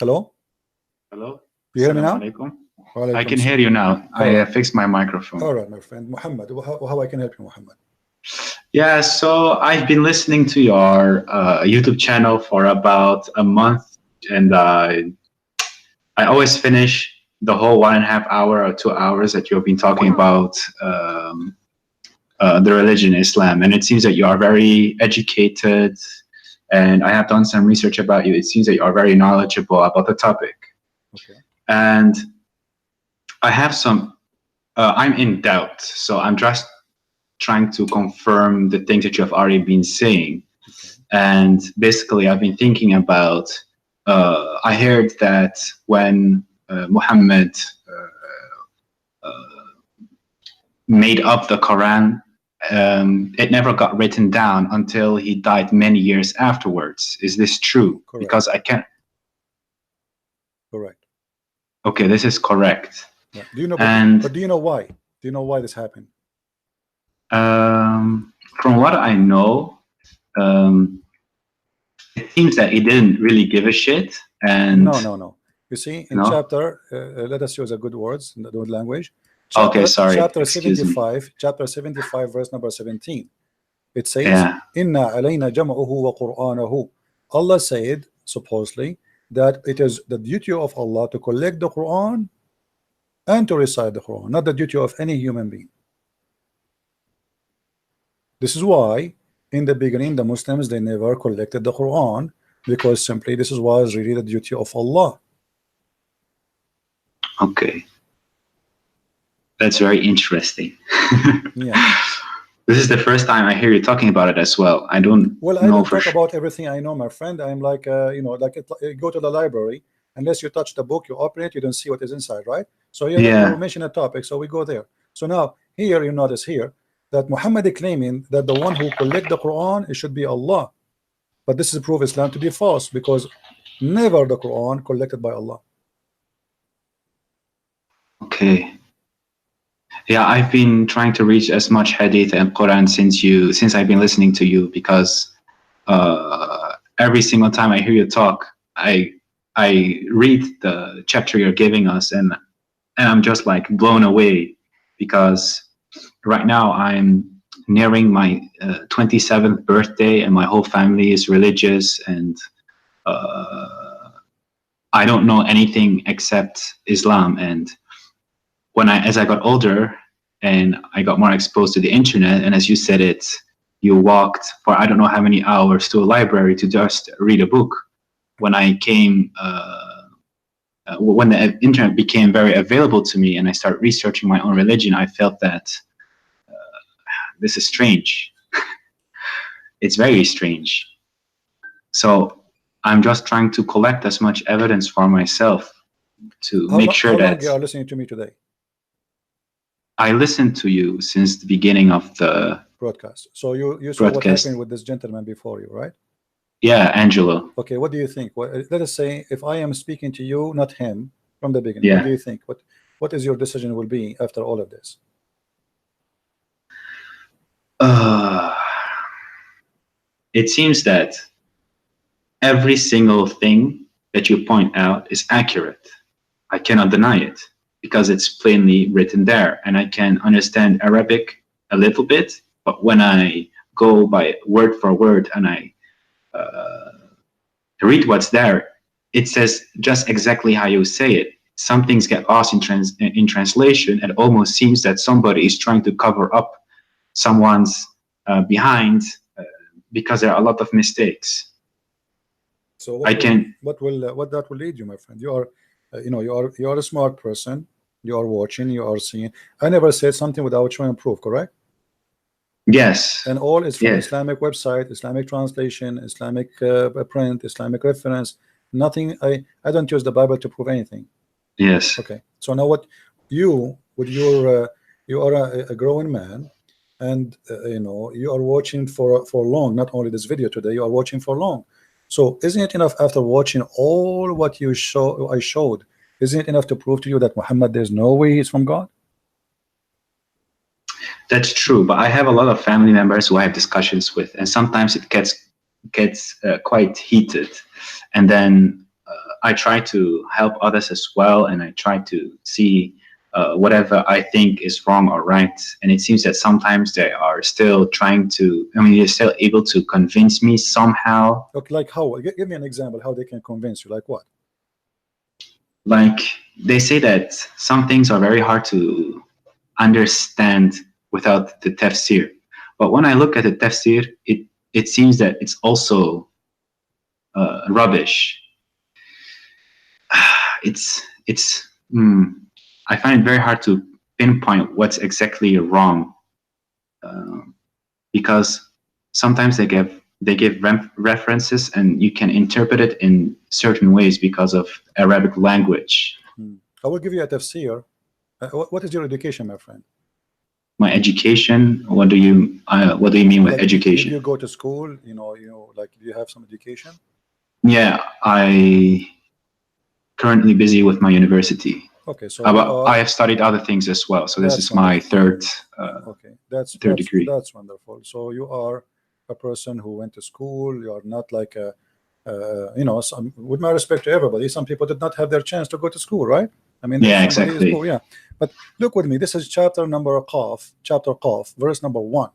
Hello? Hello. You hear me Assalamu now? alaikum. I Walaikum can hear salam. you now. I Alright. fixed my microphone. All right, my friend. Muhammad, how I can help you, Muhammad? Yeah, so I've been listening to your YouTube channel for about a month, and I always finish the whole 1.5 hour or 2 hours that you've been talking about the religion Islam, and it seems that you are very educated. And I have done some research about you. It seems that you are very knowledgeable about the topic. Okay. And I have some. I'm in doubt, so I'm just trying to confirm the things that you have already been saying. Okay. And basically, I've been thinking about. I heard that when Muhammad made up the Quran, it never got written down until he died many years afterwards. Is this true? Correct. Because I can't. Correct. Okay, this is correct. Yeah. Do you know? And But do you know why? Do you know why this happened? from what I know, it seems that he didn't really give a shit. And No. You see, in no. chapter, let us use a good words, good language. Okay, sorry. Chapter Excuse 75, chapter 75, verse number 17. It says, Yeah. Inna alayna jam'uhu wa qur'anahu. Allah said, supposedly, that it is the duty of Allah to collect the Quran and to recite the Quran, not the duty of any human being. This is why in the beginning the Muslims, they never collected the Quran, because simply this was really the duty of Allah. Okay. That's very interesting. Yeah. This is the first time I hear you talking about it as well. I don't Well, I know don't for talk sure. about everything I know, my friend. I'm like, you go to the library, unless you touch the book, you open it, you don't see what is inside, right? So you Yeah. mention a topic, so we go there. So now here you notice here that Muhammad is claiming that the one who collect the Quran, it should be Allah, but this is proof Islam to be false, because never the Quran collected by Allah. Okay. Yeah, I've been trying to reach as much hadith and Quran since I've been listening to you, because every single time I hear you talk, I read the chapter you're giving us, and I'm just like blown away, because right now I'm nearing my 27th birthday, and my whole family is religious, and I don't know anything except Islam. And as I got older and I got more exposed to the internet, and as you said it, you walked for I don't know how many hours to a library to just read a book. When I came, when the internet became very available to me and I started researching my own religion, I felt that this is strange. It's very strange. So I'm just trying to collect as much evidence for myself to make sure how long that you are listening to me today? I listened to you since the beginning of the broadcast. So you saw what broadcast. happened with this gentleman before you, right? Yeah, Angelo. Okay, what do you think? Let us say if I am speaking to you, not him, from the beginning. Yeah. What do you think? What is your decision will be after all of this? It seems that every single thing that you point out is accurate. I cannot deny it, because it's plainly written there, and I can understand Arabic a little bit, but when I go by word for word and I read what's there, it says just exactly how you say it. Some things get lost in translation. It almost seems that somebody is trying to cover up someone's behind, because there are a lot of mistakes. So what that will lead you, my friend? You are, you are a smart person. You are watching. You are seeing. I never said something without showing proof. Correct? Yes. And all is from yes. Islamic website, Islamic translation, Islamic print, Islamic reference. Nothing. I don't use the Bible to prove anything. Yes. Okay. So now what you with your you are a growing man, and you are watching for long. Not only this video today, you are watching for long. So isn't it enough after watching all what I showed? Isn't it enough to prove to you that Muhammad, there's no way he's from God? That's true, but I have a lot of family members who I have discussions with, and sometimes it gets quite heated, and then I try to help others as well, and I try to see whatever I think is wrong or right. And it seems that sometimes they are still trying to. I mean, they're still able to convince me somehow. Okay, like how? Give me an example how they can convince you. Like what? Like they say that some things are very hard to understand without the tafsir. But when I look at the tafsir, it seems that it's also rubbish. It's I find it very hard to pinpoint what's exactly wrong, uh, because sometimes they give references and you can interpret it in certain ways because of Arabic language. I will give you a tafsir. What is your education, my friend? My education. What do you mean with Like, education? did you go to school? Like, do you have some education? Yeah, I currently busy with my university. Okay, so I have studied other things as well. So this That's is my third. okay, that's third degree. That's wonderful. So you are a person who went to school. You are not like a, with my respect to everybody, some people did not have their chance to go to school, right? I mean, Yeah, somebody is exactly. poor, yeah. But look with me. This is chapter Qaf, verse number 1.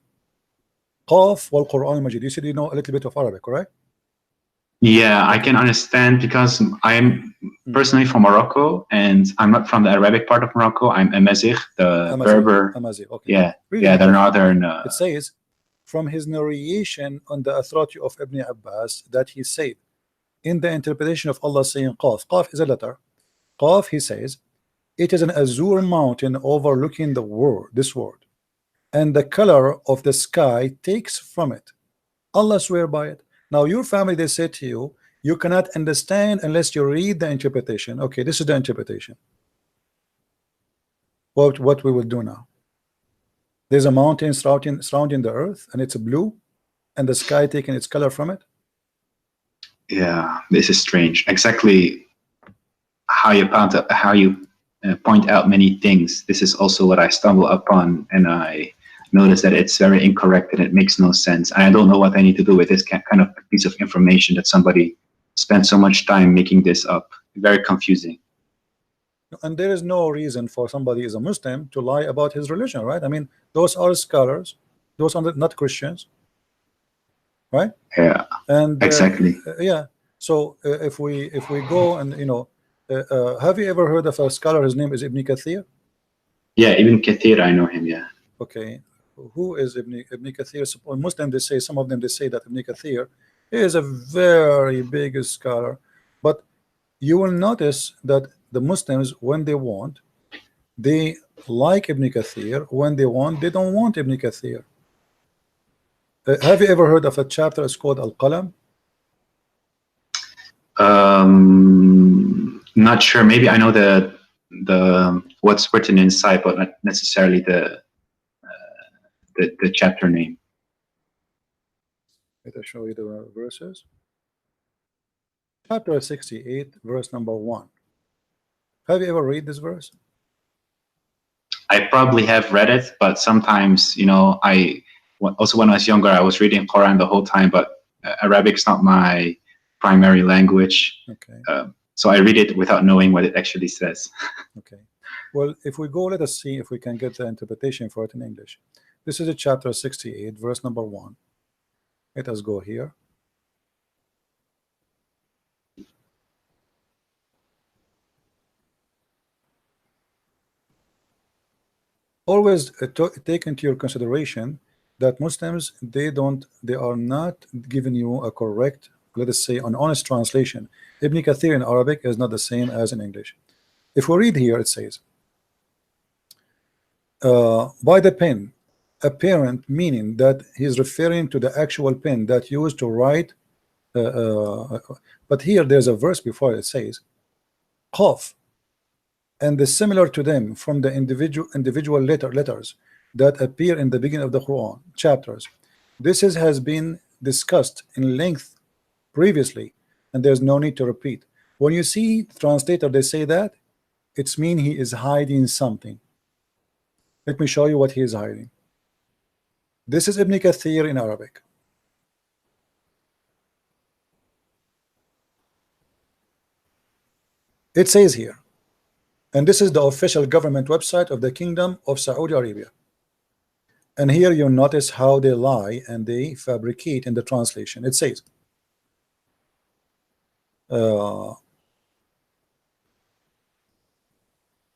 Qaf wal Quran al-Majid. You said you know a little bit of Arabic, correct? Yeah, I can understand because I'm personally from Morocco and I'm not from the Arabic part of Morocco. I'm Amazigh, the Berber. Amazigh, okay. Yeah, Really yeah, the good. northern. It says, from his narration on the authority of Ibn Abbas, that he said, in the interpretation of Allah saying Qaf, Qaf is a letter. Qaf, he says, it is an azure mountain overlooking this world, and the color of the sky takes from it. Allah swear by it. Now your family, they say to you, you cannot understand unless you read the interpretation. Okay, this is the interpretation. What we will do now? There's a mountain surrounding the earth, and it's blue, and the sky taking its color from it. Yeah, this is strange. Exactly how you point out many things. This is also what I stumble upon, and I notice that it's very incorrect and it makes no sense. And I don't know what I need to do with this kind of piece of information that somebody spent so much time making this up. Very confusing. And there is no reason for somebody is a Muslim to lie about his religion, right? I mean, those are scholars, those are not Christians, right? Yeah, and exactly. Yeah. So if we go and have you ever heard of a scholar? His name is Ibn Kathir. Yeah, Ibn Kathir, I know him. Yeah. Okay, who is Ibn Kathir? Muslim, they say, some of them, they say that Ibn Kathir is a very big scholar, but you will notice that the Muslims, when they want, they like Ibn Kathir. When they want, they don't want Ibn Kathir. Have you ever heard of a chapter? It's called Al-Qalam. Not sure. Maybe I know the what's written inside, but not necessarily the chapter name. Let me show you the verses. Chapter 68, verse number 1. Have you ever read this verse? I probably have read it, but sometimes, I also, when I was younger, I was reading Quran the whole time, but Arabic's not my primary language. Okay. So I read it without knowing what it actually says. Okay. Well, if we go, let us see if we can get the interpretation for it in English. This is a chapter 68, verse number 1. Let us go here. Always take into your consideration that Muslims, they are not giving you a correct, let us say, an honest translation. Ibn Kathir in Arabic is not the same as in English. If we read here, it says, by the pen, apparent, meaning that he's referring to the actual pen that used to write. But here there's a verse before it says, Qaf, and the similar to them from the individual letters that appear in the beginning of the Quran chapters. This has been discussed in length previously, and there's no need to repeat. When you see translator, they say that it's mean he is hiding something. Let me show you what he is hiding. This is Ibn Kathir in Arabic. It says here, and this is the official government website of the Kingdom of Saudi Arabia. And here you notice how they lie and they fabricate in the translation. It says,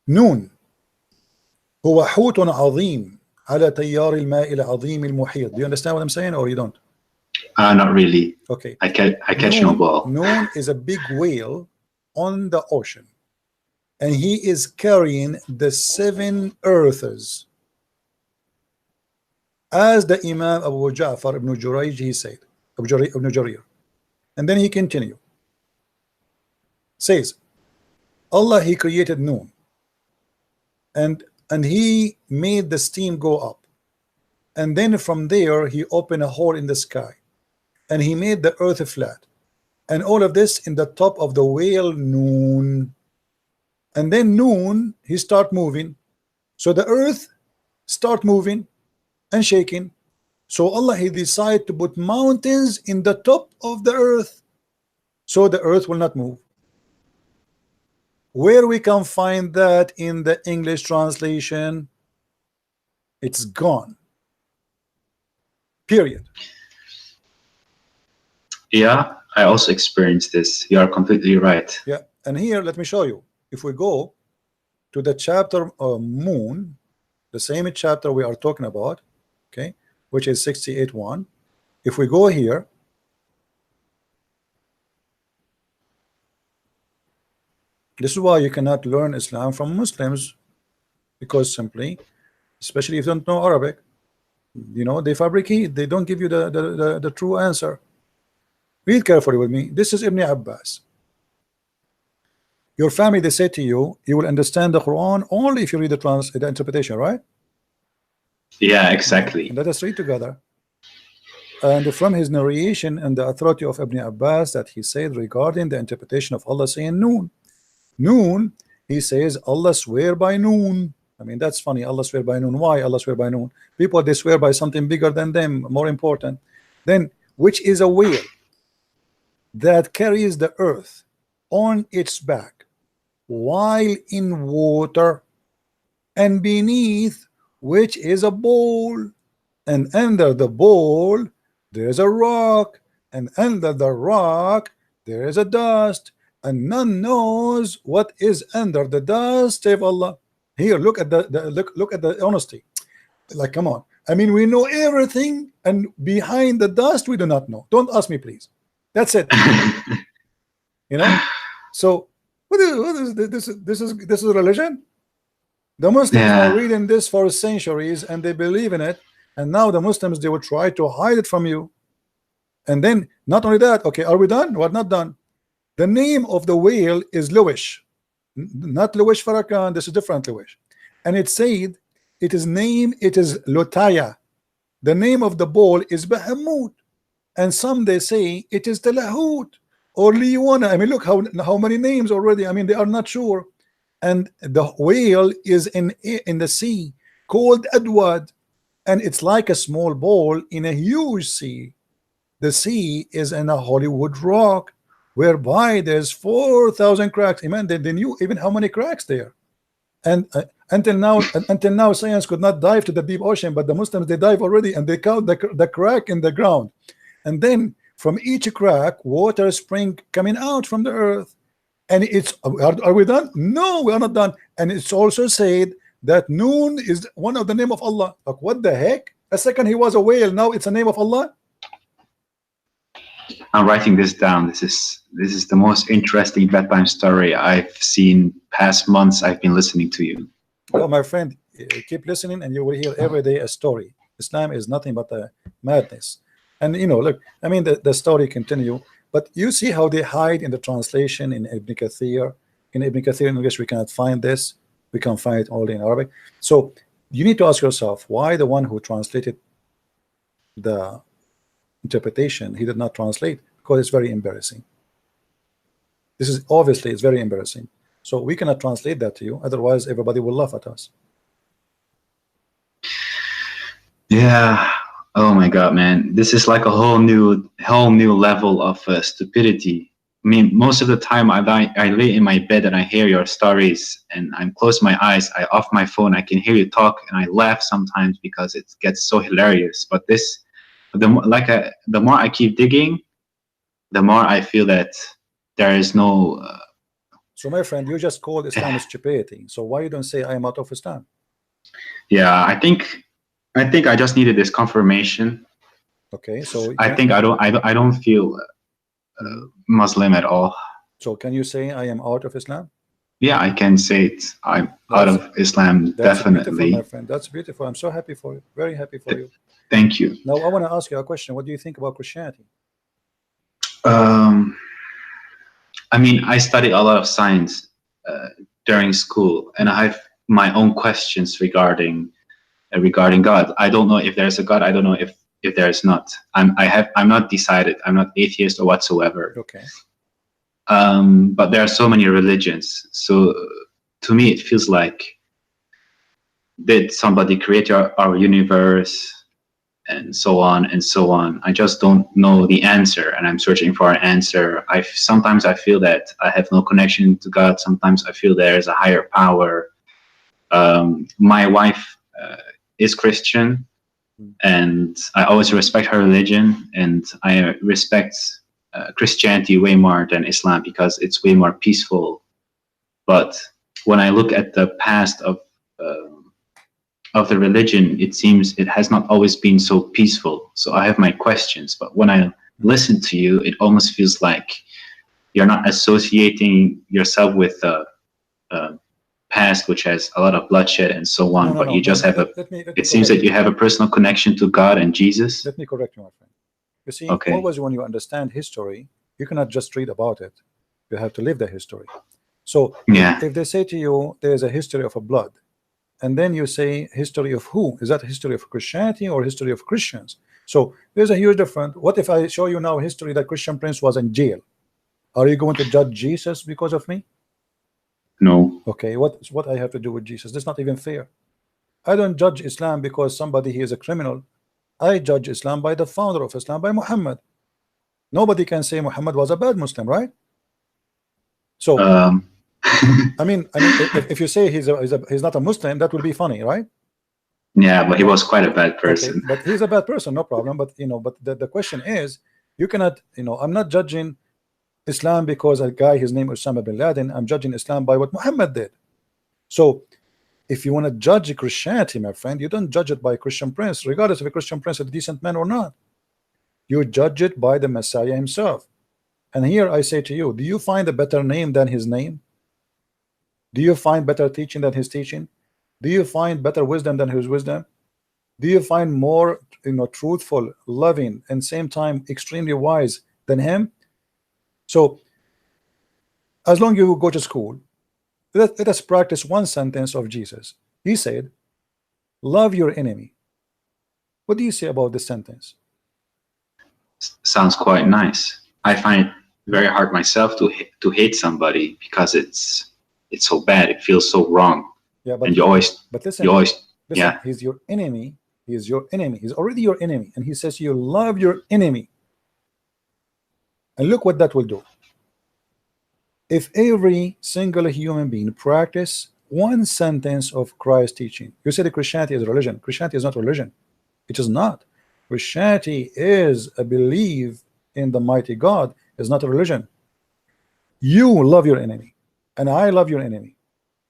نون هو حوت عظيم على تيار الماء العظيم المحيط. Do you understand what I'm saying or you don't? Not really. Okay. I catch no ball. Noon is a big whale on the ocean, and he is carrying the 7 earths, as the Imam Abu Ja'far ibn Jurayj he said, ibn Jarir. And then he continued, says, Allah he created Noon, and he made the steam go up, and then from there he opened a hole in the sky, and he made the earth flat, and all of this in the top of the whale Noon. And then Noon he start moving, so the earth start moving and shaking. So Allah he decided to put mountains in the top of the earth, so the earth will not move. Where we can find that in the English translation? It's gone. Period. Yeah, I also experienced this. You are completely right. Yeah, and here let me show you. If we go to the chapter Moon, the same chapter we are talking about, okay, which is 68:1. If we go here, this is why you cannot learn Islam from Muslims, because simply, especially if you don't know Arabic, you know, they fabricate, they don't give you the true answer. Read carefully with me. This is Ibn Abbas. Your family, they say to you, you will understand the Quran only if you read the interpretation, right? Yeah, exactly. And let us read together. And from his narration and the authority of Ibn Abbas that he said regarding the interpretation of Allah saying Noon. Noon, he says Allah swear by Noon. I mean, that's funny. Allah swear by Noon. Why Allah swear by Noon? People, they swear by something bigger than them, more important. Then, which is a whale that carries the earth on its back while in water, and beneath which is a bowl, and under the bowl there's a rock, and under the rock there is a dust, and none knows what is under the dust save Allah. Here, look at look at the honesty. Like, come on. I mean, we know everything, and behind the dust we do not know. Don't ask me, please. That's it. You know. So what is this? This is religion. The Muslims are reading this for centuries and they believe in it, and now the Muslims, they will try to hide it from you. And then not only that, okay, are we done? We're not done. The name of the whale is Luwish, not Luwish Farrakhan. This is different Luwish, and it said it is Lotaya. The name of the bull is Bahamut, and some they say it is Talahut or Liwana. I mean, look how many names already. I mean, they are not sure. And the whale is in the sea called Adwad, and it's like a small ball in a huge sea. The sea is in a Hollywood rock, whereby there's 4,000 cracks. Imagine they knew even how many cracks there. And until now, science could not dive to the deep ocean, but the Muslims, they dive already, and they count the crack in the ground. And then from each crack, water spring coming out from the earth. And it's, are we done? No, we are not done. And it's also said that Noon is one of the name of Allah. Like, what the heck? A second he was a whale, now it's a name of Allah. I'm writing this down. This is the most interesting bedtime story I've seen past months. I've been listening to you. Oh, my friend, keep listening and you will hear every day a story. Islam is nothing but a madness. And you know, look, I mean, the story continue. But you see how they hide in the translation in Ibn Kathir. In Ibn Kathir in English, we cannot find this. We can find it only in Arabic. So you need to ask yourself, why the one who translated the interpretation, he did not translate? Because it's very embarrassing. This is obviously, it's very embarrassing. So we cannot translate that to you. Otherwise, everybody will laugh at us. Yeah. Oh my God, man! This is like a whole new level of stupidity I mean, most of the time I lay in my bed and I hear your stories and I'm close my eyes, I off my phone, I can hear you talk and I laugh sometimes because it gets so hilarious. But the more I keep digging, the more I feel that there is no. So my friend, you just called Islam stupidity. So why you don't say I am out of Islam? Yeah, I think I just needed this confirmation. Okay, so I think I don't feel Muslim at all. So can you say I am out of Islam? Yeah, I can say it. I'm out of Islam, That's beautiful, my definitely. friend. That's beautiful. I'm so happy for you. Very happy for you. Thank you. Now I want to ask you a question. What do you think about Christianity? Um, I mean, I studied a lot of science during school, and I have my own questions regarding God. I don't know if there's a God. I don't know if there's not. I'm not decided. I'm not atheist or whatsoever. Okay. But there are so many religions. So to me, it feels like, did somebody create our universe, and so on and so on. I just don't know the answer, and I'm searching for an answer. Sometimes I feel that I have no connection to God. Sometimes I feel there's a higher power. My wife is Christian, and I always respect her religion, and I respect Christianity way more than Islam because it's way more peaceful. But when I look at the past of the religion, it seems it has not always been so peaceful. So I have my questions, but when I listen to you, it almost feels like you're not associating yourself with the past, which has a lot of bloodshed and so on, but you just have it seems that you have a personal connection to God and Jesus. Let me correct you, my friend. You see, Okay. always when you understand history, you cannot just read about it. You have to live the history. So yeah, if they say to you, there is a history of a blood, and then you say history of who? Is that history of Christianity or history of Christians? So there's a huge difference. What if I show you now history that Christian Prince was in jail? Are you going to judge Jesus because of me? no. Okay, what I have to do with Jesus? That's not even fair. I don't judge Islam because somebody he is a criminal. I judge Islam by the founder of Islam, by Muhammad. Nobody can say Muhammad was a bad Muslim, right? So I mean, if you say he's not a Muslim, that will be funny, right? Yeah, but he was quite a bad person. Okay, but he's a bad person, no problem. But but the question is, you cannot, I'm not judging Islam because a guy, his name is Osama bin Laden. I'm judging Islam by what Muhammad did. So if you want to judge Christianity, my friend, you don't judge it by Christian Prince, regardless if a Christian Prince is a decent man or not. You judge it by the Messiah himself. And here I say to you, do you find a better name than his name? Do you find better teaching than his teaching? Do you find better wisdom than his wisdom? Do you find more truthful, loving, and same time extremely wise than him? So as long as you go to school, let us practice one sentence of Jesus. He said, love your enemy. What do you say about this sentence? Sounds quite nice. I find it very hard myself to hate somebody because it's so bad. It feels so wrong. Yeah, but and you always listen, yeah, he's your enemy. He is your enemy. He's already your enemy, and he says you love your enemy. And look what that will do. If every single human being practice one sentence of Christ's teaching, you say that Christianity is religion. Christianity is not religion. It is not. Christianity is a belief in the mighty God. It's not a religion. You love your enemy, and I love your enemy,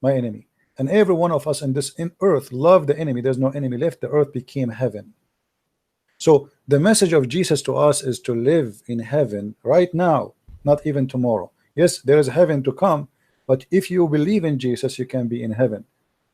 my enemy, and every one of us in earth love the enemy. There's no enemy left. The earth became heaven. So the message of Jesus to us is to live in heaven right now, not even tomorrow. Yes, there is heaven to come, but if you believe in Jesus, you can be in heaven.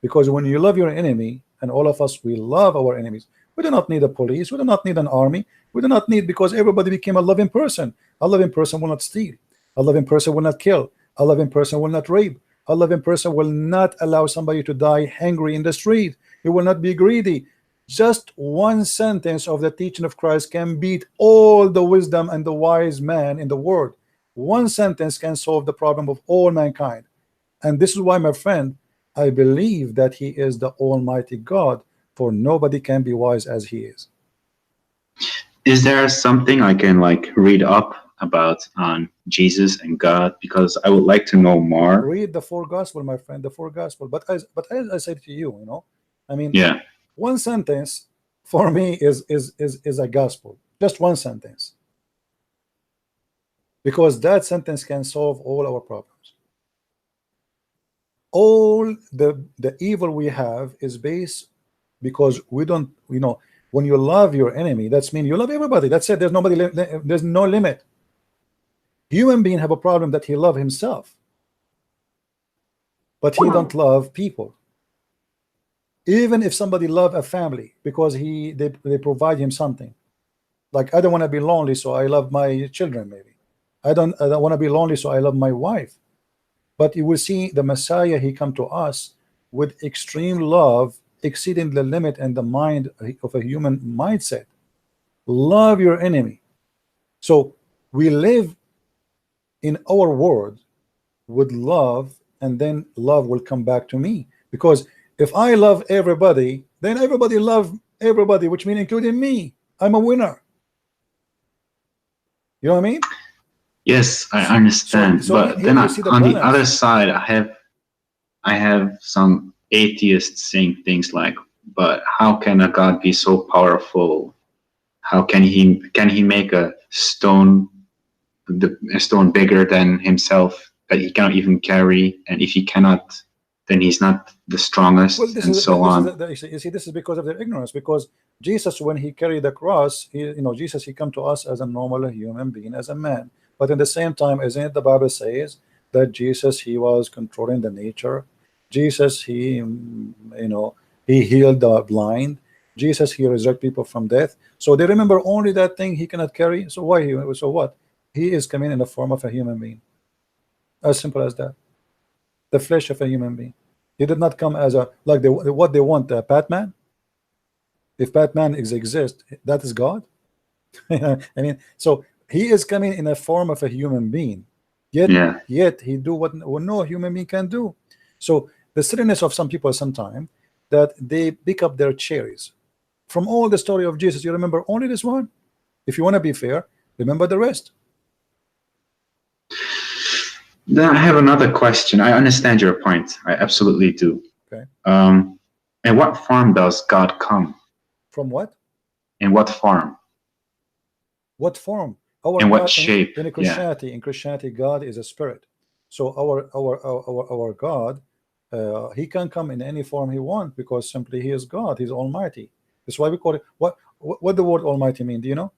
Because when you love your enemy, and all of us, we love our enemies. We do not need a police. We do not need an army. We do not need, because everybody became a loving person. A loving person will not steal. A loving person will not kill. A loving person will not rape. A loving person will not allow somebody to die hungry in the street. He will not be greedy. Just one sentence of the teaching of Christ can beat all the wisdom and the wise man in the world. One sentence can solve the problem of all mankind. And this is why, my friend, I believe that he is the Almighty God, for nobody can be wise as he is. Is there something I can read up about on Jesus and God, because I would like to know more. Read the four gospel, my friend, the four gospel. But as I said to you, I mean, Yeah. one sentence for me is a gospel. Just one sentence, because that sentence can solve all our problems. All the evil we have is based because we don't, when you love your enemy, that's mean you love everybody. That's it. There's nobody, there's no limit. Human being have a problem that he love himself, but he don't love people. Even if somebody love a family because they provide him something, like I don't want to be lonely, so I love my children. Maybe I don't want to be lonely, so I love my wife. But you will see the Messiah, he come to us with extreme love, exceeding the limit and the mind of a human mindset. Love your enemy. So we live in our world with love, and then love will come back to me. Because if I love everybody, then everybody love everybody, which means including me. I'm a winner. You know what I mean? Yes, I understand. So But here then you see the on the balance. other side, I have some atheists saying things like, "But how can a God be so powerful? How can he make a stone bigger than himself that he cannot even carry? And if he cannot, then he's not the Well, strongest, and so on." you see, this is because of their ignorance. Because Jesus, when he carried the cross, Jesus, he come to us as a normal human being, as a man. But at the same time, isn't it the Bible says that Jesus, he was controlling the nature. Jesus, he healed the blind. Jesus, he resurrected people from death. So they remember only that thing he cannot carry. So why he? So what? He is coming in the form of a human being. As simple as that. The flesh of a human being. He did not come as a like what they want, Batman. If Batman exists, that is God. I mean, so he is coming in a form of a human being, yet Yeah. he do what no human being can do. So the silliness of some people sometimes that they pick up their cherries from all the story of Jesus. You remember only this one. If you want to be fair, remember the rest. Then I have another question. I understand your point. I absolutely do. Okay. In what form does God come? From what? In what form? What form? Our In what God shape? in Yeah. Christianity, God is a spirit. So our God, he can come in any form he wants because simply he is God. He's Almighty. That's why we call it. What the word Almighty mean? Do you know?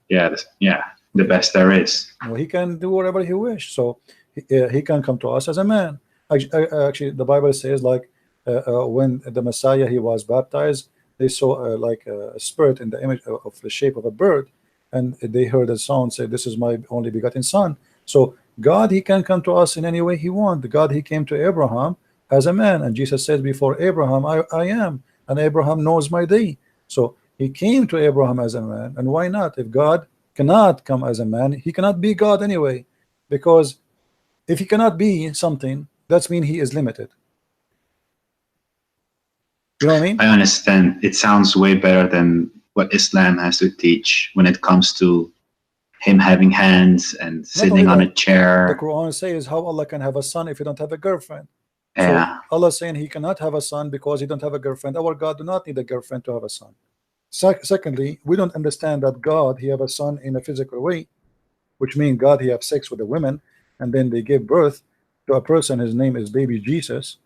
Yeah. Yeah. The Okay. best there is. No, he can do whatever he wish. So he can come to us as a man. Actually, the Bible says like when the Messiah he was baptized, they saw like a spirit in the image of the shape of a bird, and they heard a sound say, "This is my only begotten son." So God, he can come to us in any way he wants. God, he came to Abraham as a man, and Jesus said, "Before Abraham, I am," and Abraham knows my day. So he came to Abraham as a man, and why not? If God cannot come as a man, he cannot be God anyway, because if he cannot be something, that's mean he is limited. You know what I mean? I understand. It sounds way better than what Islam has to teach when it comes to him having hands and Not only sitting on a that, the chair. Quran says how Allah can have a son if he don't have a girlfriend. So Yeah. Allah saying he cannot have a son because he don't have a girlfriend. Our God do not need a girlfriend to have a son. Secondly, we don't understand that God he have a son in a physical way, which means God he have sex with a woman and then they give birth to a person. His name is baby Jesus.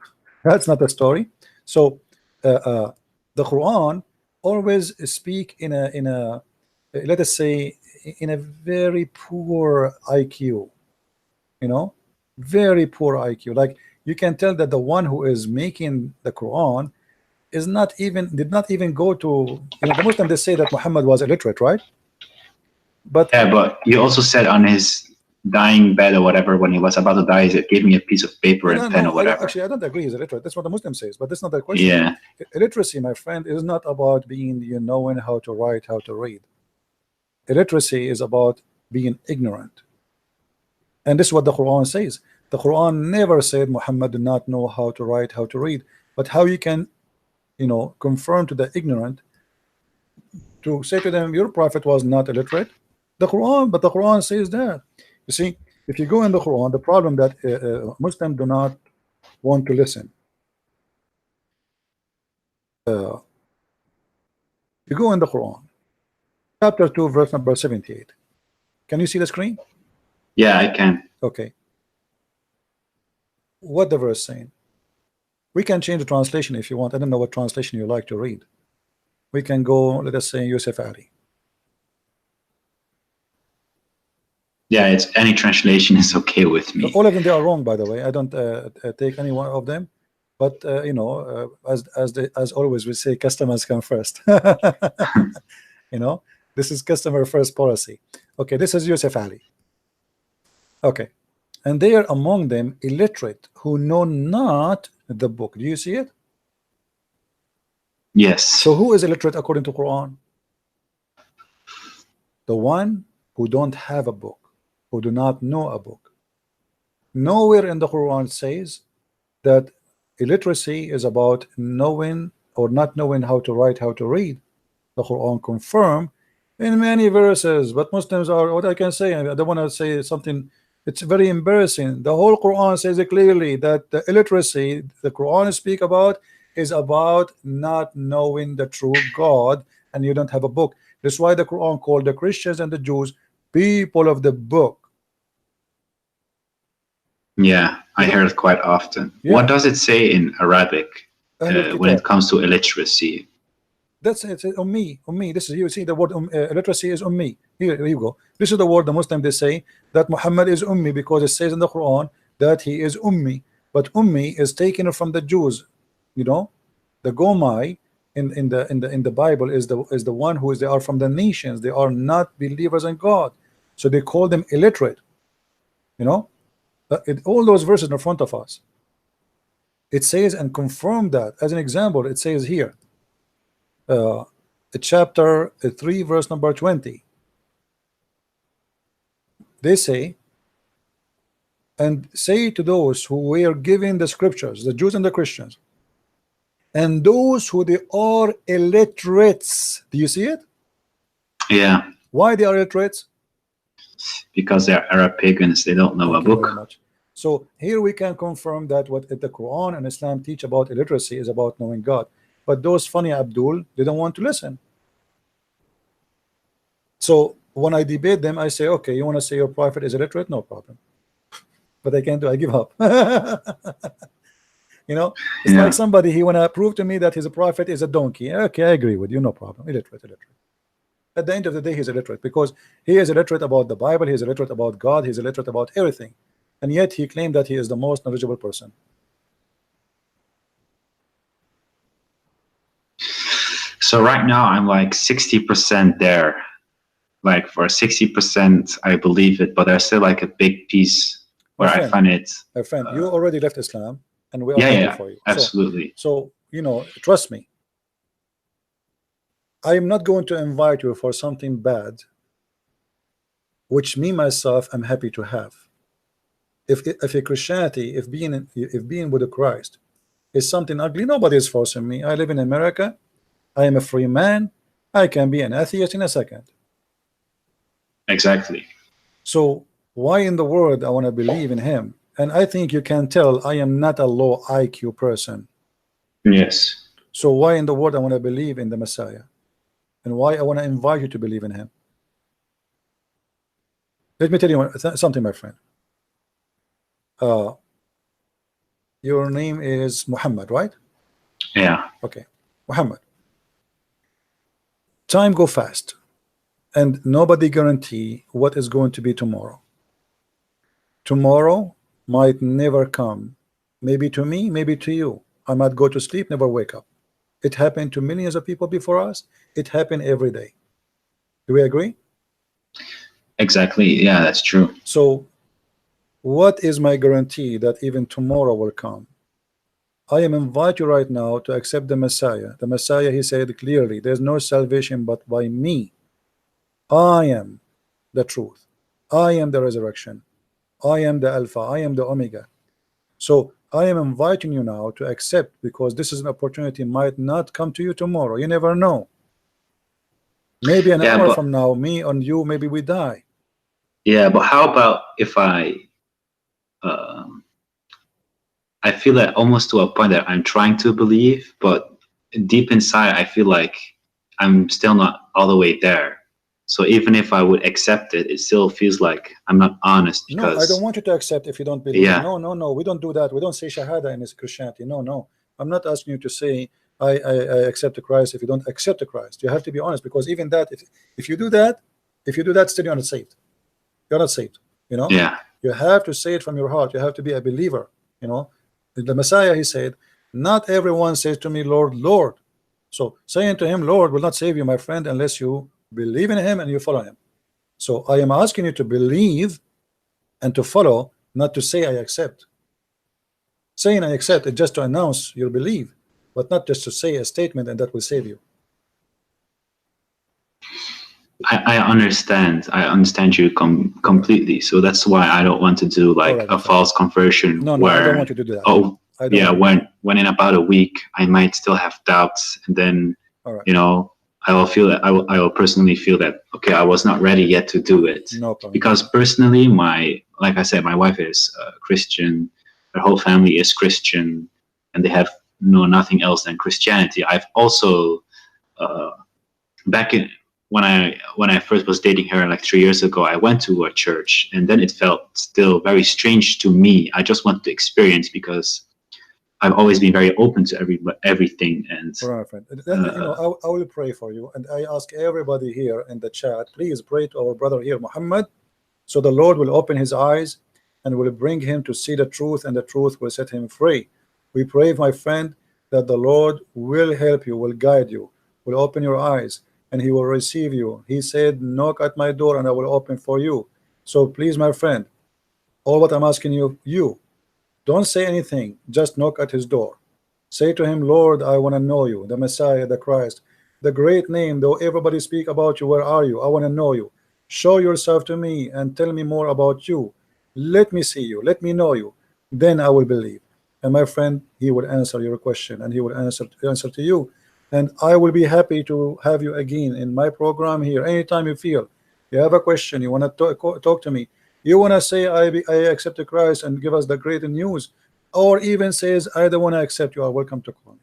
That's not a story. So the Quran always speak in a let us say in a very poor IQ, very poor IQ. Like you can tell that the one who is making the Quran is not even did not even go to the Muslim. They say that Muhammad was illiterate, right? But Yeah, but you also said on his dying bed or whatever, when he was about to die, he gave me a piece of paper and pen no, or whatever. I don't agree he's illiterate. That's what the Muslim says, but that's not the question. Yeah. Illiteracy, my friend, is not about being knowing how to write, how to read. Illiteracy is about being ignorant, and this is what the Quran says. The Quran never said Muhammad did not know how to write, how to read, but how you can confirm to the ignorant to say to them your prophet was not illiterate, The Quran, but the Quran says that. You see, if you go in the Quran, the problem that Muslims do not want to listen. You go in the Quran, chapter 2, verse number 78. Can you see the screen? Yeah, I can. Okay. What the verse saying? We can change the translation if you want. I don't know what translation you like to read. We can go, let us say, Yusuf Ali. Yeah, it's any translation is okay with me. All of them, they are wrong, by the way. I don't take any one of them. But you know, as always, we say customers come first. You know, this is customer first policy. Okay, this is Yusuf Ali. Okay, and they are among them illiterate who know not the book. Do you see it? Yes. So who is illiterate according to Quran? The one who don't have a book, who do not know a book. Nowhere in the Quran says that illiteracy is about knowing or not knowing how to write, how to read. The Quran confirm in many verses, but Muslims are, what I can say, I don't want to say something, it's very embarrassing. The whole Quran says it clearly that the illiteracy the Quran speak about is about not knowing the true God, and you don't have a book. That's why the Quran called the Christians and the Jews people of the book. Yeah, I hear it quite often. Yeah. What does it say in Arabic when it comes to illiteracy? That's it. Ummi. This is, you see the word illiteracy is ummi. Here you go. This is the word the Muslim they say that Muhammad is ummi because it says in the Quran that he is ummi. But ummi is taken from the Jews. You know, the Gomai in the Bible is the one who is, they are from the nations. They are not believers in God, so they call them illiterate. You know, all those verses in front of us. It says and confirm that. As an example, it says here. Chapter 3 verse number 20, they say, and say to those who were given the scriptures, the Jews and the Christians, and those who they are illiterates. Do you see it? Yeah. Why they are illiterates? Because they're Arab pagans, they don't know a book. So here we can confirm that what the Quran and Islam teach about illiteracy is about knowing God. But those funny Abdul, they don't want to listen. So when I debate them, I say, okay, you want to say your prophet is illiterate? No problem. But I can't do, I give up. You know, it's like somebody, he want to prove to me that his prophet is a donkey. Okay, I agree with you, no problem. Illiterate. At the end of the day, he's illiterate because he is illiterate about the Bible, he's illiterate about God, he's illiterate about everything. And yet he claimed that he is the most knowledgeable person. So right now I'm like 60% there. Like for 60% I believe it, but there's still like a big piece where I find it. My friend, you already left Islam and we are happy for you. Absolutely. So you know, trust me, I am not going to invite you for something bad which me myself am happy to have. If a Christianity, if being with a Christ is something ugly, nobody is forcing me. I live in America. I am a free man. I can be an atheist in a second. Exactly. So why in the world I want to believe in him? And I think you can tell I am not a low IQ person. Yes. So why in the world I want to believe in the Messiah? And why I want to invite you to believe in him? Let me tell you something, my friend. Your name is Muhammad, right? Yeah. Okay, Muhammad. Time go fast, and nobody guarantee what is going to be tomorrow. Tomorrow might never come. Maybe to me, maybe to you. I might go to sleep, never wake up. It happened to millions of people before us. It happened every day. Do we agree? Exactly. Yeah, that's true. So what is my guarantee that even tomorrow will come? I am inviting you right now to accept the Messiah. The Messiah, he said clearly, there's no salvation but by me. I am the truth. I am the resurrection. I am the Alpha. I am the Omega. So I am inviting you now to accept, because this is an opportunity might not come to you tomorrow. You never know. Maybe an Yeah, hour but from now, me and you, maybe we die. yeah, but how about if um, I feel that almost to a point that I'm trying to believe, but deep inside, I feel like I'm still not all the way there. So even if I would accept it, it still feels like I'm not honest No, I don't because, want you to accept if you don't believe. yeah, No, no, no. We don't do that. We don't say Shahada in Christianity. No, no. I'm not asking you to say I accept the Christ if you don't accept the Christ. You have to be honest because even that, if you do that, if you do that, still you're not saved. You're not saved. You know, yeah, you have to say it from your heart. You have to be a believer. You know, the Messiah, he said, not everyone says to me, Lord, Lord. So saying to him, Lord, will not save you, my friend, unless you believe in him and you follow him. So I am asking you to believe and to follow, not to say I accept. Saying I accept is just to announce your belief, but not just to say a statement and that will save you. I understand. I understand you completely. So that's why I don't want to do All like right, my a friend. false conversion No, no, I don't where, want you to do that. oh, I don't yeah, want you to do that. when in about a week I might still have doubts, and then, All right, you know, I will feel that I will personally feel that, okay, I was not ready yet to do it. no problem, my Because friend. personally, like I said, my wife is Christian, her whole family is Christian, and they have nothing else than Christianity. I've also uh, back in when I first was dating her like 3 years ago, I went to a church, and then it felt still very strange to me. I just wanted to experience because I've always been very open to everything, and All right, my friend. You know, uh, I will pray for you, and I ask everybody here in the chat, please pray to our brother here, Muhammad, so the Lord will open his eyes and will bring him to see the truth, and the truth will set him free. We pray, my friend, that the Lord will help you, will guide you, will open your eyes, and he will receive you. He said, knock at my door and I will open for you. So please, my friend, all what I'm asking you, don't say anything, just knock at his door. Say to him, Lord, I want to know you, the Messiah, the Christ, the great name, though everybody speak about you, where are you? I want to know you. Show yourself to me and tell me more about you. Let me see you, let me know you. Then I will believe. And my friend, he will answer your question and he will answer to you. And I will be happy to have you again in my program here. Anytime you feel you have a question, you want to talk to me, you want to say I accept Christ and give us the great news, or even says I don't want to accept, you are welcome to call me.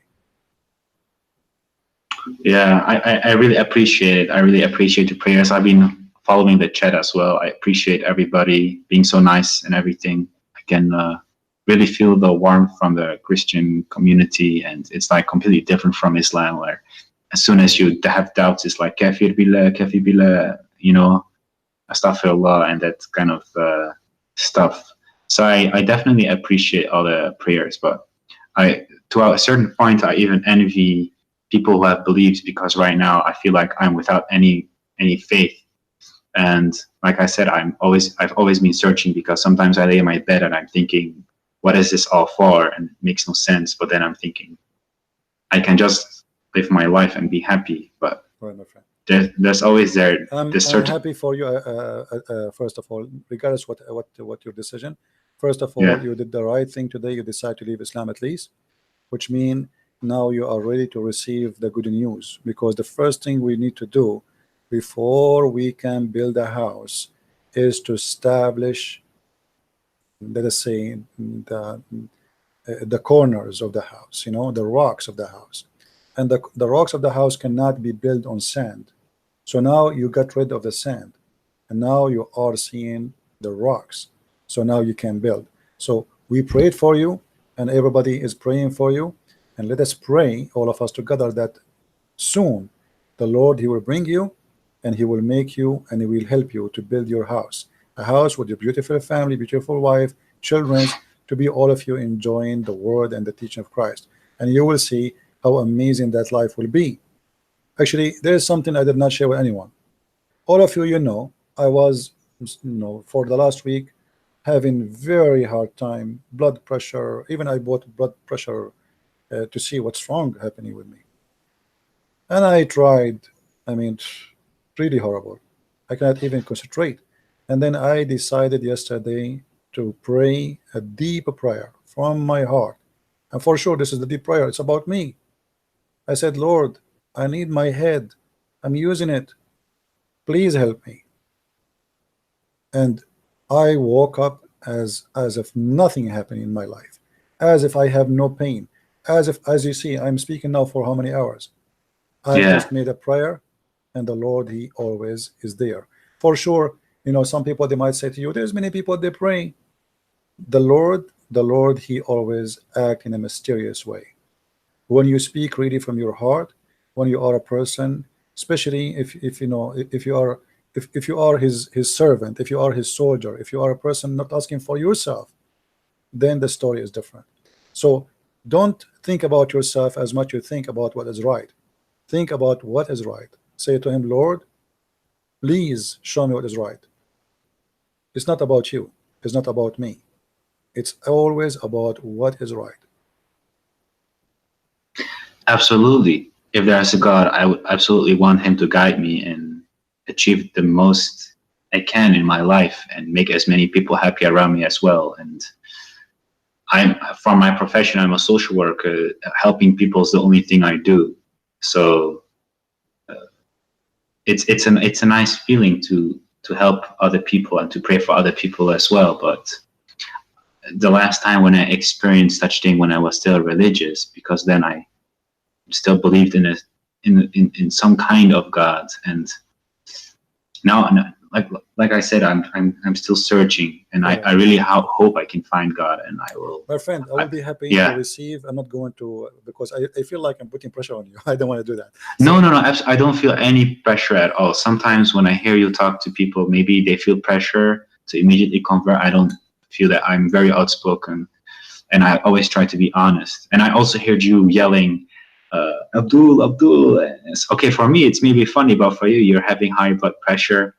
yeah, I really appreciate it. I really appreciate the prayers. I've been following the chat as well. I appreciate everybody being so nice and everything. I can really feel the warmth from the Christian community, and it's like completely different from Islam, where as soon as you have doubts, it's like kafir billah, astaghfirullah, and that kind of stuff. So I definitely appreciate all the prayers, but to a certain point, I even envy people who have beliefs, because right now I feel like I'm without any faith. And like I said, I've always been searching, because sometimes I lay in my bed and I'm thinking, what is this all for? And it makes no sense. But then I'm thinking, I can just live my life and be happy. But All right, my friend. there's always this I'm certain, happy for you. First of all, regardless what your decision. First of all, yeah, you did the right thing today. You decide to leave Islam at least, which means now you are ready to receive the good news. Because the first thing we need to do before we can build a house is to establish, let us say, the corners of the house. You know, the rocks of the house, and the rocks of the house cannot be built on sand. So now you got rid of the sand, and now you are seeing the rocks. So now you can build. So we prayed for you, and everybody is praying for you. And let us pray, all of us together, that soon the Lord, he will bring you, and he will make you, and he will help you to build your house, a house with your beautiful family, beautiful wife, children, to be all of you enjoying the word and the teaching of Christ. And you will see how amazing that life will be. Actually, there is something I did not share with anyone. All of you, I was, for the last week having very hard time, blood pressure. Even I bought blood pressure to see what's wrong happening with me. And I tried, I mean, really horrible. I cannot even concentrate. And then I decided yesterday to pray a deep prayer from my heart. And for sure, this is the deep prayer. It's about me. I said, Lord, I need my head. I'm using it. Please help me. And I woke up as if nothing happened in my life, as if I have no pain, as if, as you see, I'm speaking now for how many hours? I've Yeah. just made a prayer, and the Lord, He always is there. For sure, some people they might say to you, there's many people they pray. The Lord, He always act in a mysterious way. When you speak really from your heart, when you are a person, especially if if you are, if you are his servant, if you are his soldier, if you are a person not asking for yourself, then the story is different. So don't think about yourself as much you think about what is right. Think about what is right. Say to him, Lord, please show me what is right. It's not about you, it's not about me, it's always about what is right. Absolutely. If there's a God, I would absolutely want Him to guide me and achieve the most I can in my life and make as many people happy around me as well. And I'm from my profession, I'm a social worker. Helping people is the only thing I do. So it's a nice feeling to help other people and to pray for other people as well. But the last time when I experienced such thing when I was still religious, because then I still believed in it, in some kind of God. And now, like I said, I'm still searching, and All I right. really hope I can find God, and I will. My friend, I will be happy to Yeah. receive. I'm not going to, because I feel like I'm putting pressure on you. I don't want to do that. No, So, no, no. I don't feel any pressure at all. Sometimes when I hear you talk to people, maybe they feel pressure to immediately convert. I don't feel that. I'm very outspoken, and I always try to be honest. And I also heard you yelling, Abdul, Abdul. It's, okay, for me, it's maybe funny, but for you, you're having high blood pressure,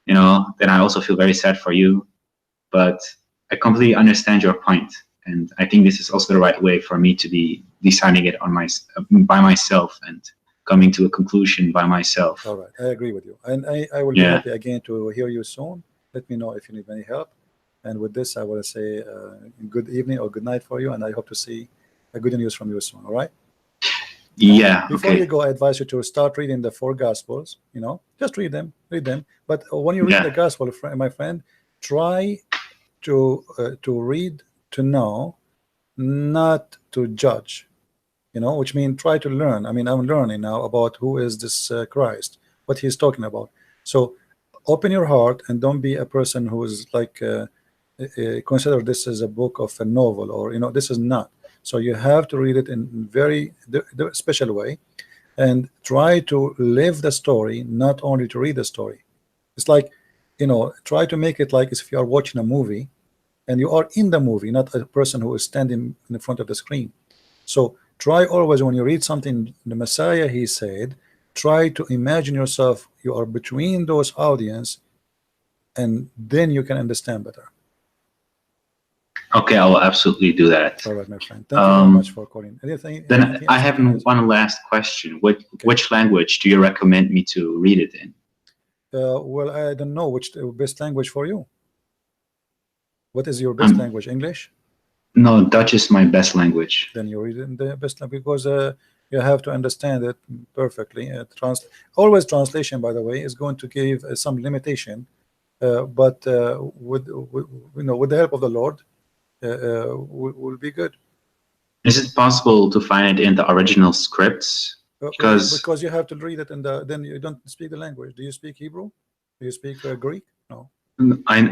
then I also feel very sad for you. But I completely understand your point. And I think this is also the right way for me to be deciding it by myself and coming to a conclusion by myself. all right, I agree with you. And I will be Yeah. happy again to hear you soon. Let me know if you need any help. And with this, I will say good evening or good night for you. And I hope to see a good news from you soon. All right. And Yeah. before you Okay. go, I advise you to start reading the four Gospels. Just read them, read them. But when you read the Yeah. Gospel, my friend, try to read to know, not to judge. Which means try to learn. I mean, I'm learning now about who is this Christ, what he's talking about. So open your heart and don't be a person who is like consider this as a book of a novel, or this is not. So you have to read it in very special way, and try to live the story, not only to read the story. It's like, try to make it like as if you are watching a movie and you are in the movie, not a person who is standing in the front of the screen. So try always, when you read something, the Messiah, he said, try to imagine yourself, you are between those audience, and then you can understand better. Okay. I will absolutely do that. All right, my friend. Thank you very much for calling. Then Anything I else I have can answer? one last question. Okay. Which language do you recommend me to read it in? Well, I don't know which the best language for you. What is your best Um, language? English? no, Dutch is my best language. Then you read it in the best language, because you have to understand it perfectly. Always translation, by the way, is going to give some limitation, but with the help of the Lord, will be good. Is it possible to find it in the original scripts? Because Because you have to read it, and then you don't speak the language. Do you speak Hebrew? Do you speak Greek? No.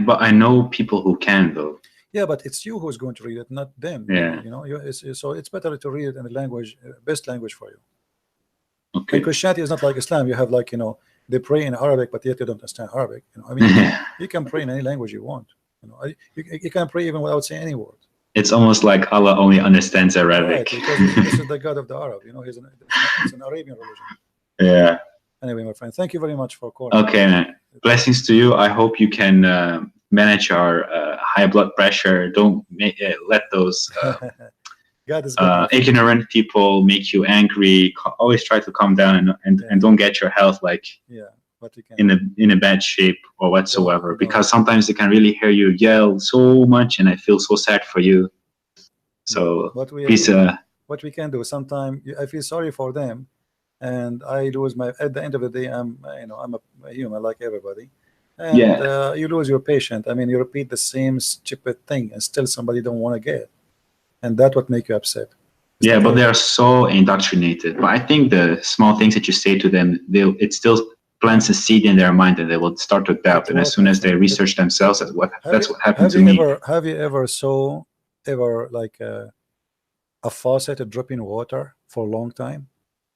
but I know people who can though. Yeah, but it's you who's going to read it, not them. Yeah. So it's better to read it in the language, best language for you. And Okay. Christianity is not like Islam. You have, like, they pray in Arabic, but yet you don't understand Arabic. I mean, you can pray in any language you want. You can pray even without saying any word. It's almost like Allah only understands Right, Arabic. because this is the God of the Arab. It's an Arabian religion. Yeah. Anyway, my friend, thank you very much for calling. Okay, man. Blessings to you. I hope you can manage our high blood pressure. Don't let those God is good, my friend. ignorant people make you angry. Always try to calm down and Yeah. don't get your health like Yeah, but we can. in a bad shape or whatsoever. No. Because sometimes they can really hear you yell so much, and I feel so sad for you. So But please, what we can do, sometimes I feel sorry for them, and I lose my. At the end of the day, I'm a human like everybody, and Yeah, you lose your patient. I mean, you repeat the same stupid thing, and still somebody don't want to get, and that what make you upset. It's yeah, not but they really. are so indoctrinated. But I think the small things that you say to them, they'll it still plants a seed in their mind, and they will start to doubt. It And as what, soon my as they friend? research themselves, Have you that's what happened to me. ever like a faucet dropping water for a long time?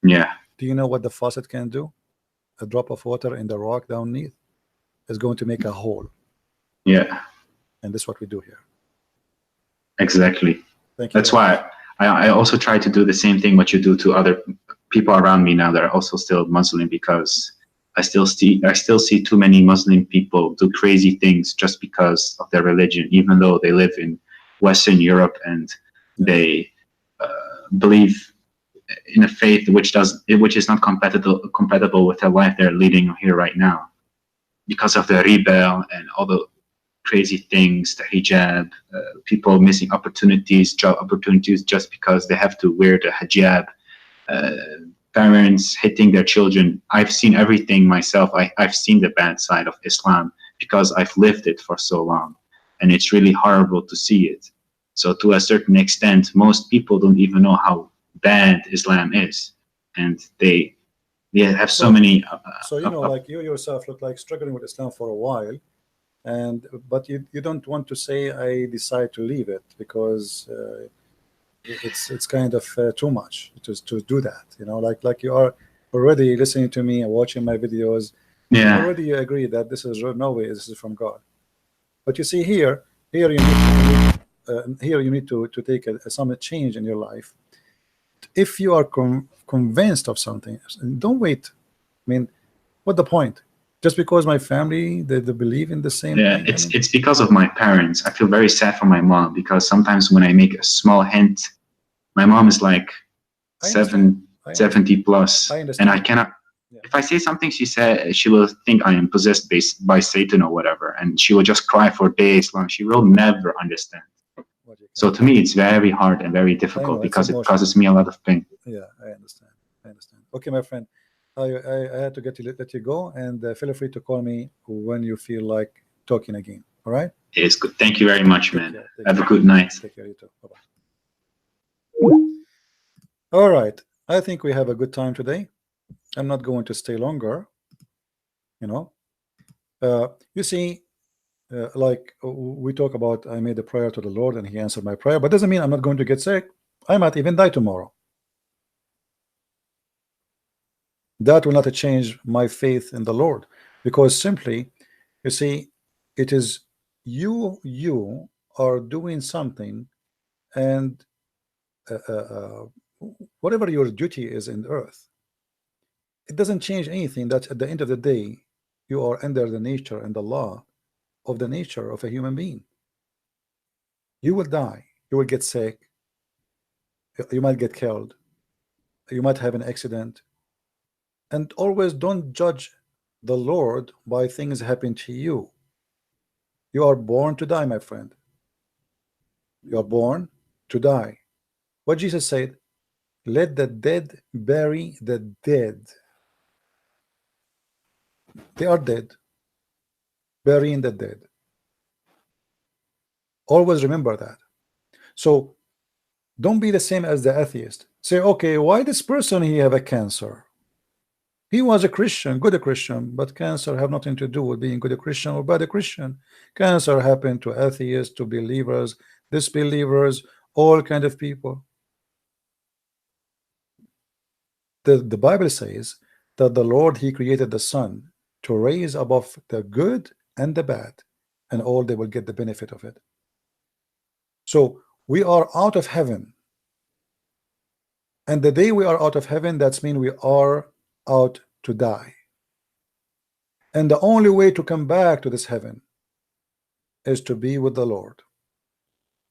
Yeah, Do you know what the faucet can do? A drop of water in the rock downneath is going to make a hole, yeah, and this is what we do here. exactly. Thank you That's very much. why I also try to do the same thing what you do to other people around me now that are also still Muslim, because I still see too many Muslim people do crazy things just because of their religion, even though they live in Western Europe and Yeah, they believe in a faith which is not compatible with the life they're leading here right now, because of the rebel and all the crazy things, the hijab, people missing opportunities, job opportunities just because they have to wear the hijab, uh, parents hitting their children. I've seen everything myself. I've seen the bad side of Islam because I've lived it for so long, and it's really horrible to see it. So to a certain extent, most people don't even know how bad Islam is, and they have so so many. like you yourself look like struggling with Islam for a while, and but you don't want to say I decide to leave it because it's kind of too much to do that. Like you are already listening to me and watching my videos, and Yeah, already you agree that this is no way, this is from God. But you see here you need to take some change in your life. If you are convinced of something, don't wait. I mean, what the point? Just because my family they believe in the same yeah. thing. I mean, It's because of my parents. I feel very sad for my mom because sometimes when I make a small hint, my mom is like I understand. seven, I understand. 70 plus, I and I understand. cannot. Yeah. If I say something, she will think I am possessed by Satan or whatever, and she will just cry for days long. She will never understand. What you can So to do. me, it's very hard and very I difficult know it's because it emotional. causes me a lot of pain. Yeah, I understand. I understand. Okay, my friend. I had to let you go, and feel free to call me when you feel like talking again. All right? It is good. Thank you very much, Take man. care. Take Have a care. good night. Take care. You too. Bye bye. All right. I think we have a good time today. I'm not going to stay longer. You know. You see, like we talk about, I made a prayer to the Lord, and He answered my prayer. But doesn't mean I'm not going to get sick. I might even die tomorrow. That will not change my faith in the Lord, because simply, you see, it is you are doing something, and whatever your duty is in earth, it doesn't change anything. That at the end of the day, you are under the nature and the law of the nature of a human being. You will die, you will get sick, you might get killed, you might have an accident. And always don't judge the Lord by things happen to you. You are born to die, my friend. You are born to die. What Jesus said, let the dead bury the dead. They are dead, burying the dead. Always remember that. So don't be the same as the atheist. Say, okay, why this person he have a cancer? He was a Christian, good a Christian, but cancer have nothing to do with being good a Christian or bad a Christian. Cancer happened to atheists, to believers, disbelievers, all kind of people. The Bible says that the Lord He created the sun to raise above the good and the bad, and all they will get the benefit of it. So we are out of heaven, and the day we are out of heaven, that's mean we are out to die. And the only way to come back to this heaven is to be with the Lord.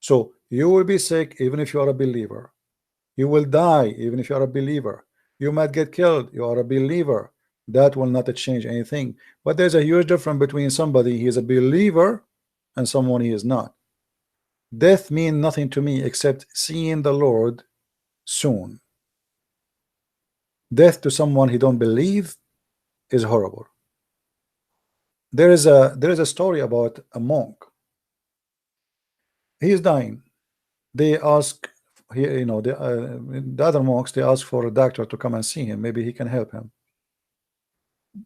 So you will be sick even if you are a believer. You will die even if you are a believer. You might get killed. You are a believer. That will not change anything. But there's a huge difference between somebody he is a believer and someone he is not. Death means nothing to me except seeing the Lord soon. Death to someone he don't believe is horrible. There is a story about a monk. He is dying. They ask, the other monks, they ask for a doctor to come and see him. Maybe he can help him.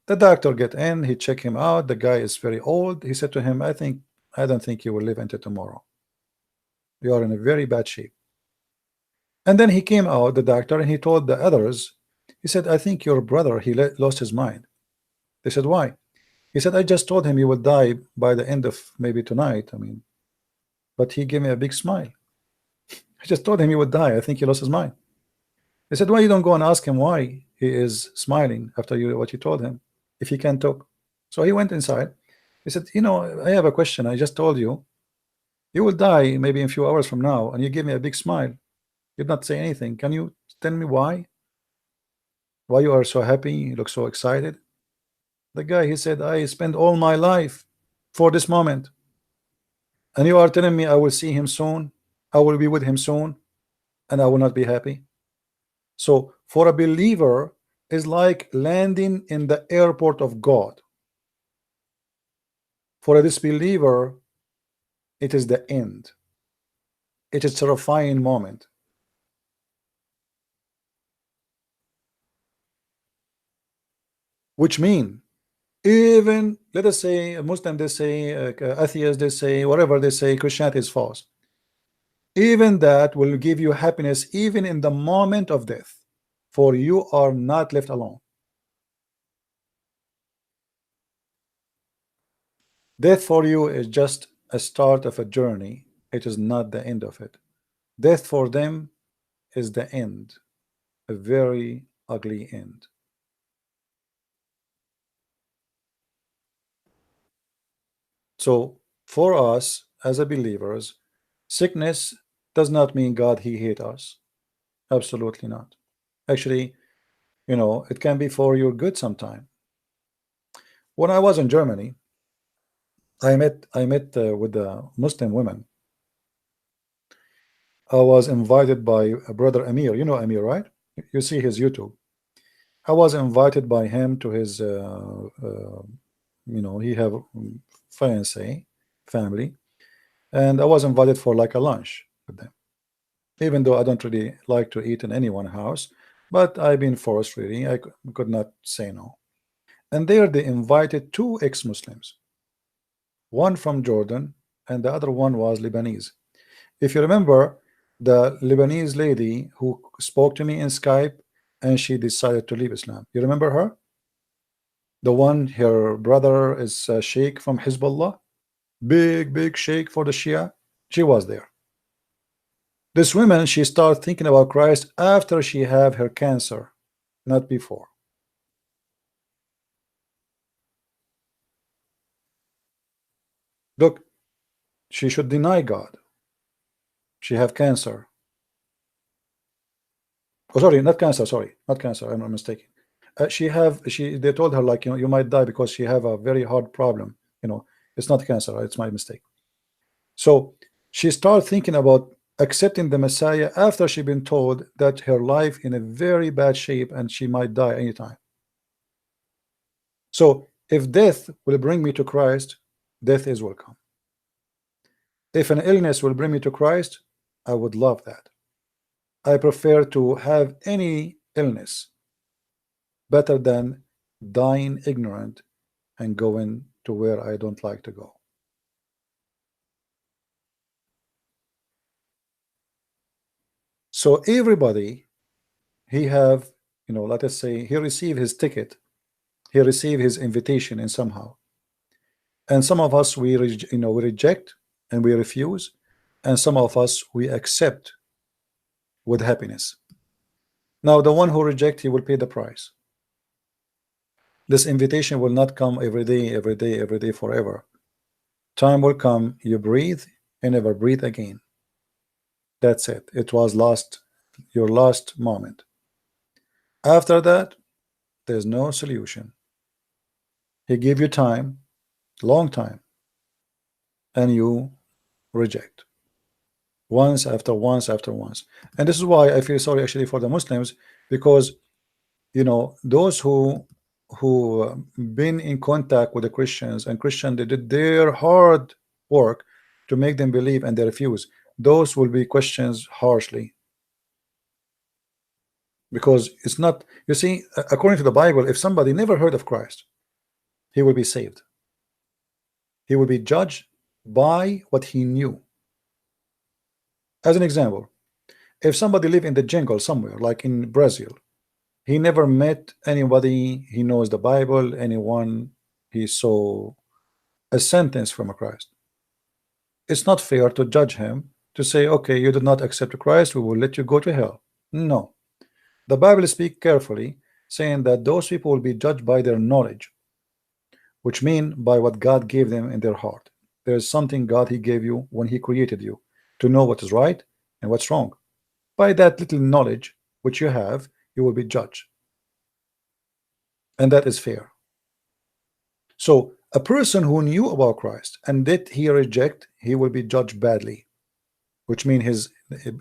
The doctor get in, he check him out. The guy is very old. He said to him, I don't think you will live until tomorrow. You are in a very bad shape. And then he came out, the doctor, and he told the others, he said, I think your brother, he lost his mind. They said, why? He said, I just told him you will die by the end of maybe tonight. I mean, but he gave me a big smile. I just told him he would die. I think he lost his mind. They said, why you don't go and ask him why he is smiling after what you told him, if he can talk? So he went inside. He said, I have a question. I just told you, you will die maybe in a few hours from now, and you give me a big smile. You did not say anything. Can you tell me why? Why you are so happy? You look so excited. The guy, he said, I spent all my life for this moment, and you are telling me I will see him soon, I will be with him soon, and I will not be happy. So for a believer, is like landing in the airport of God. For a disbeliever, it is the end. It is a terrifying moment. Which mean, even let us say a Muslim, they say atheist, they say whatever they say, Christianity is false. Even that will give you happiness even in the moment of death, for you are not left alone. Death for you is just a start of a journey. It is not the end of it. Death for them is the end, a very ugly end. So for us as a believers, sickness does not mean God he hate us. Absolutely not. Actually, it can be for your good sometime. When I was in Germany, I met with the Muslim women. I was invited by a brother Amir. You know Amir, right? You see his YouTube. I was invited by him to his he have fiance family, and I was invited for like a lunch with them, even though I don't really like to eat in anyone's house, but I've been forced, really. I could not say no. And there they invited two ex-Muslims, one from Jordan and the other one was Lebanese. If you remember, the Lebanese lady who spoke to me in Skype and she decided to leave Islam, you remember her? The one, her brother is a sheikh from Hezbollah, big sheikh for the Shia. She was there. This woman, she started thinking about Christ after she had her cancer, not before. Look, she should deny God. She have cancer. Oh, sorry, not cancer. Sorry, not cancer. I'm not mistaken. They told her, like, you might die because she have a very hard problem. It's not cancer. It's my mistake. So she started thinking about accepting the Messiah after she'd been told that her life in a very bad shape and she might die anytime. So if death will bring me to Christ, death is welcome. If an illness will bring me to Christ, I would love that. I prefer to have any illness better than dying ignorant and going to where I don't like to go. So everybody, he have, let us say he received his ticket, he received his invitation in somehow. And some of us, we reject and we refuse, and some of us, we accept with happiness. Now the one who rejects, he will pay the price. This invitation will not come every day forever. Time will come, you breathe and never breathe again. That's it. It was your last moment. After that, there's no solution. He gave you time, long time, and you reject once after once after once. And this is why I feel sorry actually for the Muslims, because those who been in contact with the Christians, and Christian, they did their hard work to make them believe, and they refuse, those will be questions harshly, because it's not, you see, according to the Bible, if somebody never heard of Christ, he will be saved. He will be judged by what he knew. As an example, if somebody live in the jungle somewhere, like in Brazil, he never met anybody, he knows the Bible, anyone, he saw a sentence from a Christ. It's not fair to judge him, to say, okay, you did not accept Christ, we will let you go to hell. No. The Bible speaks carefully, saying that those people will be judged by their knowledge, which mean by what God gave them in their heart. There is something God he gave you when he created you, to know what is right and what's wrong. By that little knowledge which you have, you will be judged, and that is fair. So a person who knew about Christ and did he reject, he will be judged badly, which means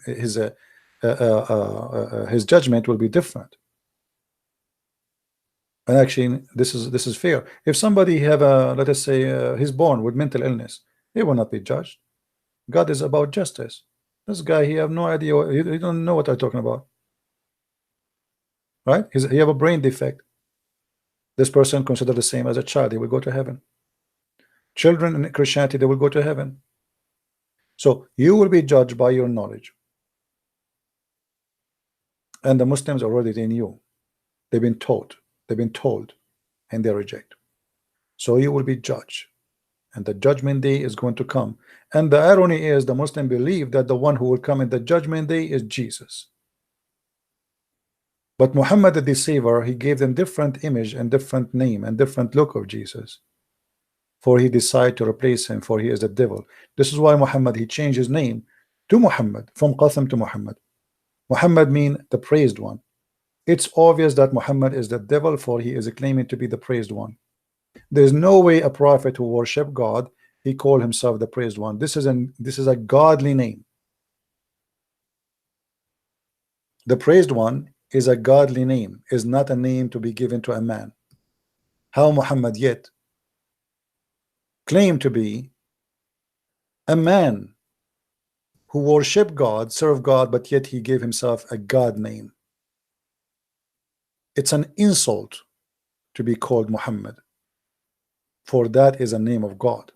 his judgment will be different. And actually, this is fair. If somebody have a, let us say, he's born with mental illness, he will not be judged. God is about justice. This guy, he have no idea, he don't know what I'm talking about, right? He have a brain defect. This person considered the same as a child, he will go to heaven. Children in Christianity, they will go to heaven. So you will be judged by your knowledge. And the Muslims already, they knew, they've been taught, they've been told, and they reject. So you will be judged, and the judgment day is going to come. And the irony is, the Muslim believe that the one who will come in the judgment day is Jesus. But Muhammad the deceiver, he gave them different image and different name and different look of Jesus, for he decided to replace him, for he is the devil. This is why Muhammad, he changed his name to Muhammad, from Qasim to Muhammad. Muhammad mean the praised one. It's obvious that Muhammad is the devil, for he is claiming to be the praised one. There is no way a prophet who worship God, he called himself the praised one. This is a godly name. The praised one is a godly name, is not a name to be given to a man. How Muhammad yet claimed to be a man who worship God, serve God, but yet he gave himself a God name. It's an insult to be called Muhammad, for that is a name of God,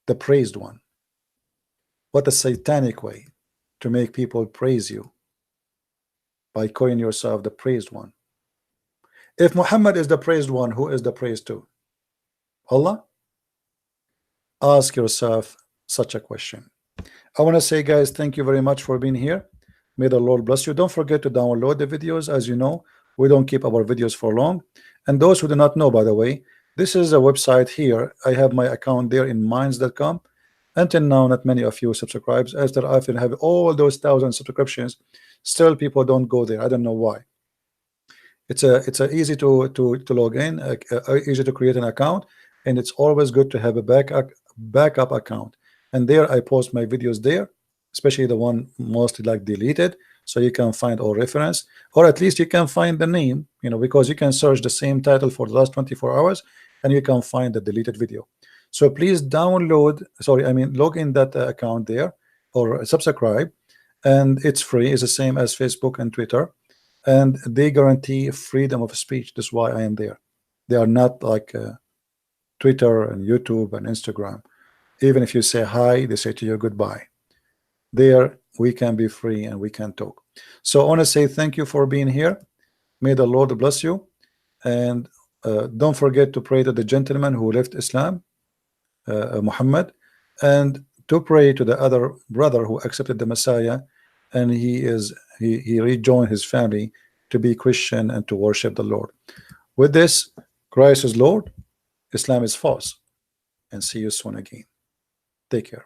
the praised one. What a satanic way to make people praise you, by calling yourself the praised one. If Muhammad is the praised one, who is the praised to? Allah? Ask yourself such a question. I want to say, guys, thank you very much for being here. May the Lord bless you. Don't forget to download the videos. As you know, we don't keep our videos for long. And those who do not know, by the way, this is a website here. I have my account there in minds.com. Until now, not many of you subscribe. After I have all those 1,000 subscriptions, still people don't go there. I don't know why. It's a easy to log in, easy to create an account, and it's always good to have a backup account. And there I post my videos there, especially the one mostly like deleted, so you can find all reference, or at least you can find the name, because you can search the same title for the last 24 hours and you can find the deleted video. So please log in that account there, or subscribe, and it's free. It's the same as Facebook and Twitter, and they guarantee freedom of speech. That's why I am there. They are not like Twitter and YouTube and Instagram. Even if you say hi, they say to you goodbye. There we can be free and we can talk. So I want to say thank you for being here. May the Lord bless you, and don't forget to pray to the gentleman who left Islam, Muhammad, and to pray to the other brother who accepted the Messiah, and he rejoined his family to be Christian and to worship the Lord. With this, Christ is Lord, Islam is false, and see you soon again. Take care.